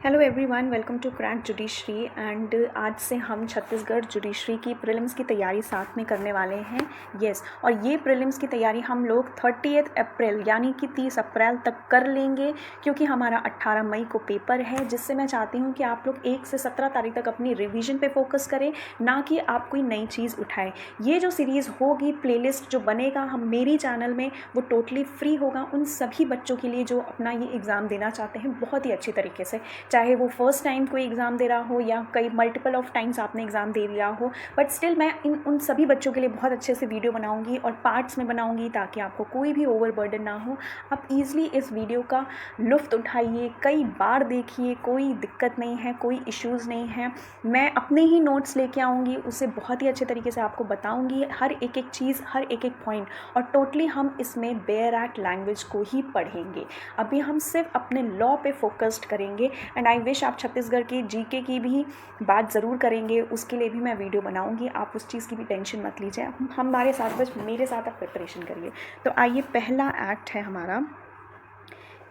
Hello everyone, welcome to crack judiciary. And आज से हम छत्तीसगढ़ जुडिशरी की प्रीलिम्स की तैयारी साथ में करने वाले हैं। यस, और ये प्रीलिम्स की तैयारी हम लोग 30 अप्रैल यानी कि 30 अप्रैल तक कर लेंगे, क्योंकि हमारा 18 मई को पेपर है, जिससे मैं चाहती हूँ कि आप लोग 1 से 17 तारीख तक अपनी रिवीजन पे फोकस करें, ना कि आप कोई नई चीज़ उठाएं। ये जो सीरीज़ होगी, प्लेलिस्ट जो बनेगा हम मेरी चैनल में, वो टोटली फ्री होगा उन सभी बच्चों के लिए जो अपना ये एग्ज़ाम देना चाहते हैं बहुत ही अच्छी तरीके से, चाहे वो फर्स्ट टाइम कोई एग्ज़ाम दे रहा हो या कई मल्टीपल ऑफ टाइम्स आपने एग्ज़ाम दे लिया हो। बट स्टिल मैं उन सभी बच्चों के लिए बहुत अच्छे से वीडियो बनाऊंगी और पार्ट्स में बनाऊंगी, ताकि आपको कोई भी ओवरबर्डन ना हो। आप ईज़िली इस वीडियो का लुत्फ़ उठाइए, कई बार देखिए, कोई दिक्कत नहीं है, कोई इश्यूज़ नहीं है। मैं अपने ही नोट्स लेके आऊँगी, उसे बहुत ही अच्छे तरीके से आपको बताऊँगी, हर एक एक चीज़, हर एक एक पॉइंट। और टोटली हम इसमें बेयर एक्ट लैंग्वेज को ही पढ़ेंगे। अभी हम सिर्फ अपने लॉ पे फोकस्ड करेंगे। एंड आई विश आप छत्तीसगढ़ की जीके की भी बात ज़रूर करेंगे, उसके लिए भी मैं वीडियो बनाऊंगी। आप उस चीज़ की भी टेंशन मत लीजिए, हमारे साथ बस मेरे साथ आप प्रिपरेशन करिए। तो आइए, पहला एक्ट है हमारा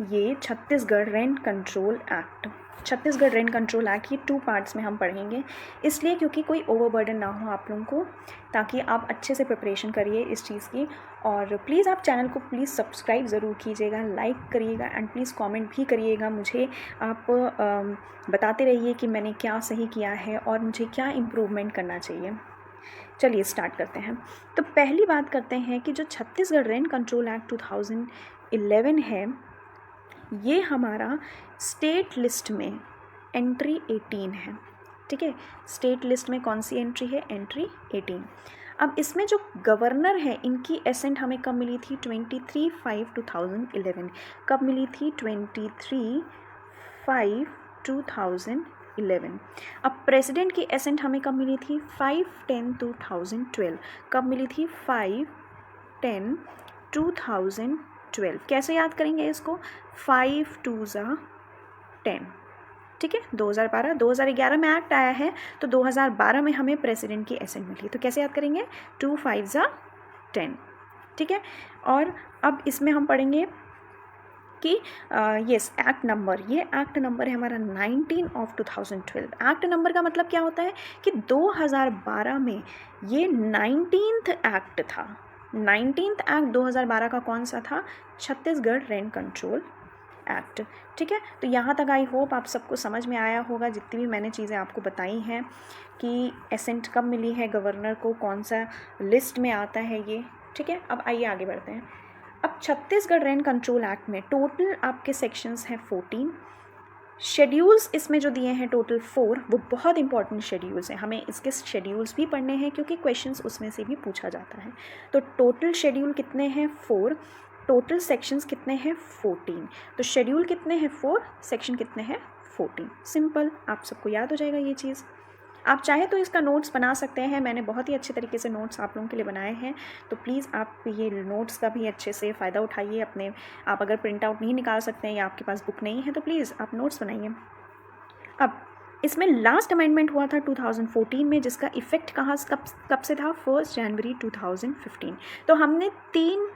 ये Chhattisgarh rent control act. Chhattisgarh rent control act ये 2 पार्ट्स में हम पढ़ेंगे, इसलिए क्योंकि कोई ओवरबर्डन ना हो आप लोगों को, ताकि आप अच्छे से प्रिपरेशन करिए इस चीज़ की। और प्लीज़ आप चैनल को प्लीज़ सब्सक्राइब ज़रूर कीजिएगा, लाइक करिएगा एंड प्लीज़ कमेंट भी करिएगा। मुझे आप बताते रहिए कि मैंने क्या सही किया है और मुझे क्या इम्प्रूवमेंट करना चाहिए। चलिए स्टार्ट करते हैं। तो पहली बात करते हैं कि जो छत्तीसगढ़ रेंट कंट्रोल एक्ट 2011 है, ये हमारा स्टेट लिस्ट में एंट्री 18 है। ठीक है, स्टेट लिस्ट में कौन सी एंट्री है? एंट्री 18। अब इसमें जो गवर्नर है, इनकी एसेंट हमें कब मिली थी? 23/5/2011। कब मिली थी? 23/5/2011। अब प्रेसिडेंट की एसेंट हमें कब मिली थी? 5/10/2012। कब मिली थी? 5/10/2012। कैसे याद करेंगे इसको? 5 2 ज़ा 10। ठीक है, 2011 में एक्ट आया है, तो 2012 में हमें प्रेसिडेंट की एसेंट मिली, तो कैसे याद करेंगे? 2 5 ज़ा 10। ठीक है, और अब इसमें हम पढ़ेंगे कि यस, एक्ट नंबर, ये एक्ट नंबर है हमारा 19/2012। एक्ट नंबर का मतलब क्या होता है कि 2012 में ये 19th एक्ट था। 19th एक्ट 2012 का कौन सा था? Chhattisgarh rent control act. ठीक है, तो यहाँ तक आई होप आप सबको समझ में आया होगा, जितनी भी मैंने चीज़ें आपको बताई हैं कि एसेंट कब मिली है गवर्नर को, कौन सा लिस्ट में आता है ये। ठीक है, अब आइए आगे बढ़ते हैं। अब छत्तीसगढ़ रेंट कंट्रोल एक्ट में टोटल आपके सेक्शंस हैं 14। शेड्यूल्स इसमें जो दिए हैं टोटल 4, वो बहुत इंपॉर्टेंट शेड्यूल्स हैं, हमें इसके शेड्यूल्स भी पढ़ने हैं, क्योंकि क्वेश्चंस उसमें से भी पूछा जाता है। तो टोटल शेड्यूल कितने हैं? 4। टोटल सेक्शंस कितने हैं? 14। तो शेड्यूल कितने हैं? 4। सेक्शन कितने हैं? 14। सिंपल, आप सबको याद हो जाएगा ये चीज़। आप चाहे तो इसका नोट्स बना सकते हैं, मैंने बहुत ही अच्छे तरीके से नोट्स आप लोगों के लिए बनाए हैं, तो प्लीज़ आप ये नोट्स का भी अच्छे से फ़ायदा उठाइए अपने। आप अगर प्रिंट आउट नहीं निकाल सकते हैं या आपके पास बुक नहीं है, तो प्लीज़ आप नोट्स बनाइए। अब इसमें लास्ट अमेंडमेंट हुआ था 2014 में, जिसका इफ़ेक्ट कब से था? 1 जनवरी 2015। तो हमने 3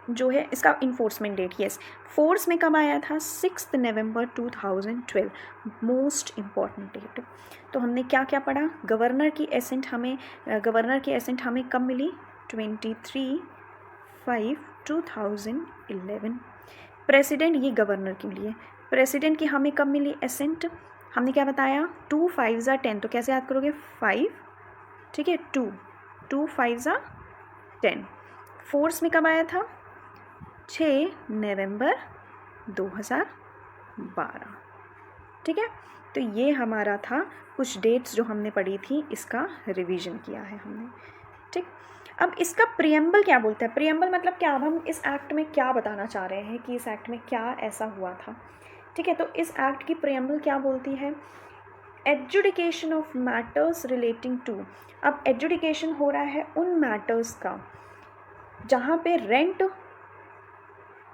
जो है इसका इन्फोर्समेंट डेट, यस, फोर्स में कब आया था? 6 नवंबर 2012, मोस्ट इम्पॉर्टेंट डेट। तो हमने क्या क्या पढ़ा? गवर्नर की एसेंट हमें कब मिली? 23/5/2011। प्रेसिडेंट, ये गवर्नर के लिए, प्रेसिडेंट की हमें कब मिली एसेंट? हमने क्या बताया? 2 5 ज़ा 10। तो कैसे याद करोगे? 5, ठीक है, 2 5 ज़ा 10। फोर्स में कब आया था? 6 नवंबर 2012। ठीक है, तो ये हमारा था कुछ डेट्स जो हमने पढ़ी थी, इसका रिवीजन किया है हमने। ठीक, अब इसका प्रियम्बल क्या बोलता है? प्रियम्बल मतलब क्या? अब हम इस एक्ट में क्या बताना चाह रहे हैं कि इस एक्ट में क्या ऐसा हुआ था। ठीक है, तो इस एक्ट की प्रियम्बल क्या बोलती है? Adjudication of matters relating to. अब एडजुडिकेशन हो रहा है उन मैटर्स का जहाँ पे रेंट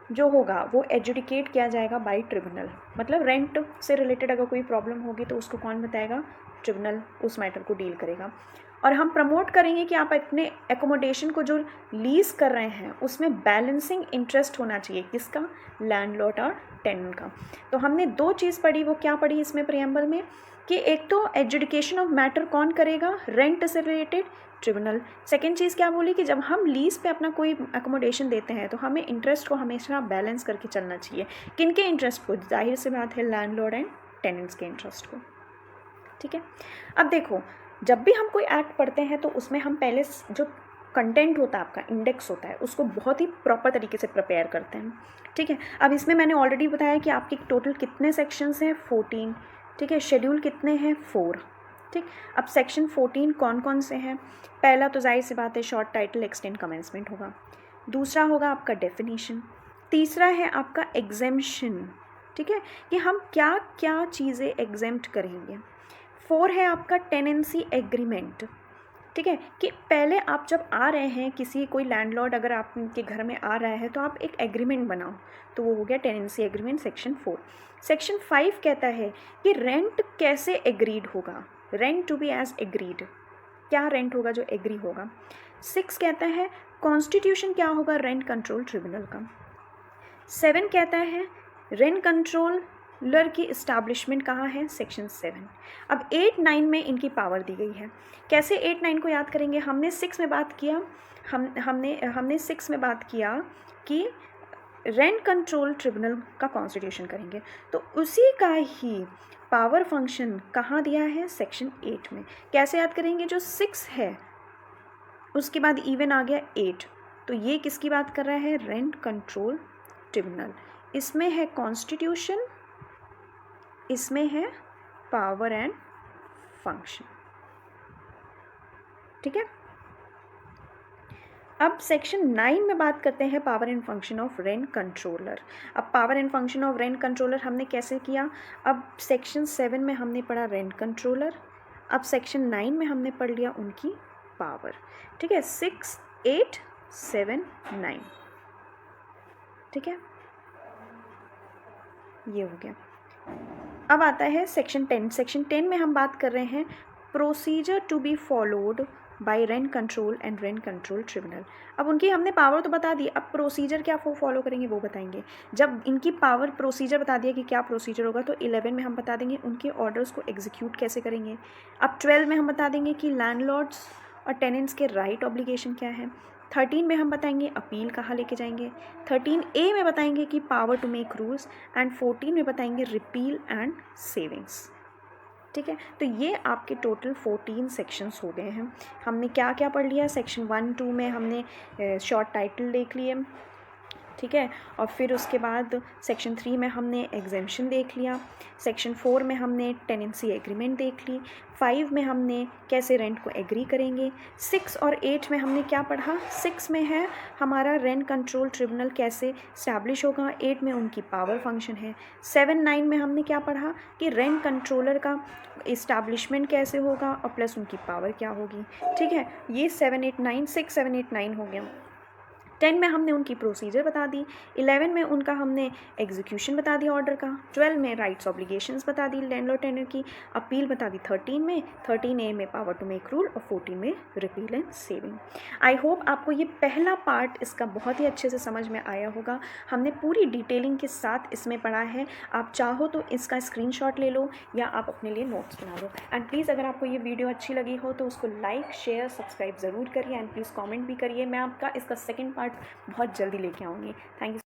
जो होगा वो एजुडिकेट किया जाएगा बाय ट्रिब्यूनल। मतलब रेंट से रिलेटेड अगर कोई प्रॉब्लम होगी तो उसको कौन बताएगा? ट्रिब्यूनल उस मैटर को डील करेगा। और हम प्रमोट करेंगे कि आप अपने एकोमोडेशन को जो लीज़ कर रहे हैं उसमें बैलेंसिंग इंटरेस्ट होना चाहिए, किसका, लैंडलॉर्ड और टेनेंट का। तो हमने 2 चीज़ पढ़ी, वो क्या पढ़ी इसमें प्रियम्बल में, कि एक तो एजुडिकेशन ऑफ मैटर कौन करेगा, रेंट से रिलेटेड ट्रिब्यूनल। सेकेंड चीज़ क्या बोली कि जब हम लीज़ पे अपना कोई एकोमोडेशन देते हैं तो हमें इंटरेस्ट को हमेशा बैलेंस करके चलना चाहिए। किन के इंटरेस्ट को, जाहिर सी बात है लैंडलॉर्ड एंड टेनेंट्स के इंटरेस्ट को। ठीक है, अब देखो जब भी हम कोई एक्ट पढ़ते हैं तो उसमें हम पहले जो कंटेंट होता है, आपका इंडेक्स होता है, उसको बहुत ही प्रॉपर तरीके से प्रिपेयर करते हैं। ठीक है, अब इसमें मैंने ऑलरेडी बताया कि आपके टोटल कितने सेक्शंस हैं, 14। ठीक है, शेड्यूल कितने हैं, 4। ठीक, अब सेक्शन 14 कौन कौन से हैं, पहला तो जाहिर सी बात है शॉर्ट टाइटल एक्सटेंड कमेंसमेंट होगा, दूसरा होगा आपका डेफिनेशन, तीसरा है आपका एग्जेम्पशन। ठीक है, कि हम क्या क्या चीज़ें एग्जेम्प्ट करेंगे। 4 है आपका टेनेंसी एग्रीमेंट। ठीक है, कि पहले आप जब आ रहे हैं, किसी कोई लैंडलॉर्ड अगर आपके घर में आ रहा है तो आप एक एग्रीमेंट बनाओ, तो वो हो गया टेनेंसी एग्रीमेंट, सेक्शन 4। सेक्शन 5 कहता है कि रेंट कैसे एग्रीड होगा, rent to be as agreed, क्या रेंट होगा जो एग्री होगा। 6 कहता है कॉन्स्टिट्यूशन क्या होगा रेंट कंट्रोल ट्रिब्यूनल का। 7 कहता है रेंट कंट्रोलर की इस्टेब्लिशमेंट कहाँ है, सेक्शन 7। अब 8, 9 में इनकी पावर दी गई है। कैसे 8, 9 को याद करेंगे, हमने 6 में बात किया, हमने 6 में बात किया कि रेंट कंट्रोल ट्रिब्यूनल का कॉन्स्टिट्यूशन करेंगे, तो उसी का ही पावर फंक्शन कहाँ दिया है, सेक्शन 8 में। कैसे याद करेंगे, जो 6 है उसके बाद इवन आ गया 8, तो ये किसकी बात कर रहा है, रेंट कंट्रोल ट्रिब्यूनल। इसमें है कॉन्स्टिट्यूशन, इसमें है पावर एंड फंक्शन। ठीक है, अब सेक्शन 9 में बात करते हैं power and function of rent controller. अब power and function of rent controller हमने कैसे किया, अब सेक्शन 7 में हमने पढ़ा रेंट कंट्रोलर, अब सेक्शन 9 में हमने पढ़ लिया उनकी पावर। ठीक है, 6, 8, 7, 9। ठीक है, ये हो गया। अब आता है सेक्शन 10। सेक्शन 10 में हम बात कर रहे हैं procedure to be followed by rent control and rent control tribunal. अब उनकी हमने पावर तो बता दी, अब प्रोसीजर क्या फॉलो करेंगे वो बताएंगे। जब इनकी पावर प्रोसीजर बता दिया कि क्या प्रोसीजर होगा, तो 11 में हम बता देंगे उनके ऑर्डर्स को एग्जीक्यूट कैसे करेंगे। अब 12 में हम बता देंगे कि लैंडलॉर्ड्स और टेनेंट्स के राइट ऑब्लिगेशन क्या है। 13 में हम बताएंगे अपील कहाँ लेके जाएंगे। 13A में बताएंगे कि power to make rules, and 14 में बताएंगे रिपील एंड सेविंग्स। ठीक है, तो ये आपके टोटल 14 सेक्शंस हो गए हैं। हमने क्या क्या पढ़ लिया, सेक्शन 1, 2 में हमने शॉर्ट टाइटल देख लिए। ठीक है, और फिर उसके बाद सेक्शन 3 में हमने एग्जेम्पशन देख लिया, सेक्शन 4 में हमने टेनेंसी एग्रीमेंट देख ली, 5 में हमने कैसे रेंट को एग्री करेंगे, 6 और 8 में हमने क्या पढ़ा, 6 में है हमारा रेंट कंट्रोल ट्रिब्यूनल कैसे इस्टेब्लिश होगा, 8 में उनकी पावर फंक्शन है, 7, 9 में हमने क्या पढ़ा कि रेंट कंट्रोलर का इस्टेब्लिशमेंट कैसे होगा और प्लस उनकी पावर क्या होगी। ठीक है, ये 7, 8, 9, 6, 7, 8, 9 हो गया। 10 में हमने उनकी प्रोसीजर बता दी, 11 में उनका हमने एग्जीक्यूशन बता दिया ऑर्डर का, 12 में राइट्स ऑब्लिगेशंस बता दी लैंडलॉर्ड टेनेंट की, अपील बता दी 13 में, 13A में पावर टू मेक रूल और 14 में repeal and saving. I hope आपको ये पहला पार्ट इसका बहुत ही अच्छे से समझ में आया होगा। हमने पूरी डिटेलिंग के साथ इसमें पढ़ा है। आप चाहो तो इसका स्क्रीनशॉट ले लो या आप अपने लिए नोट्स बना लो। एंड प्लीज़ अगर आपको ये वीडियो अच्छी लगी हो तो उसको लाइक, शेयर, सब्सक्राइब ज़रूर करिए एंड प्लीज़ कॉमेंट भी करिए। मैं आपका इसका सेकेंड पार्ट बहुत जल्दी लेके आऊँगी। Thank you.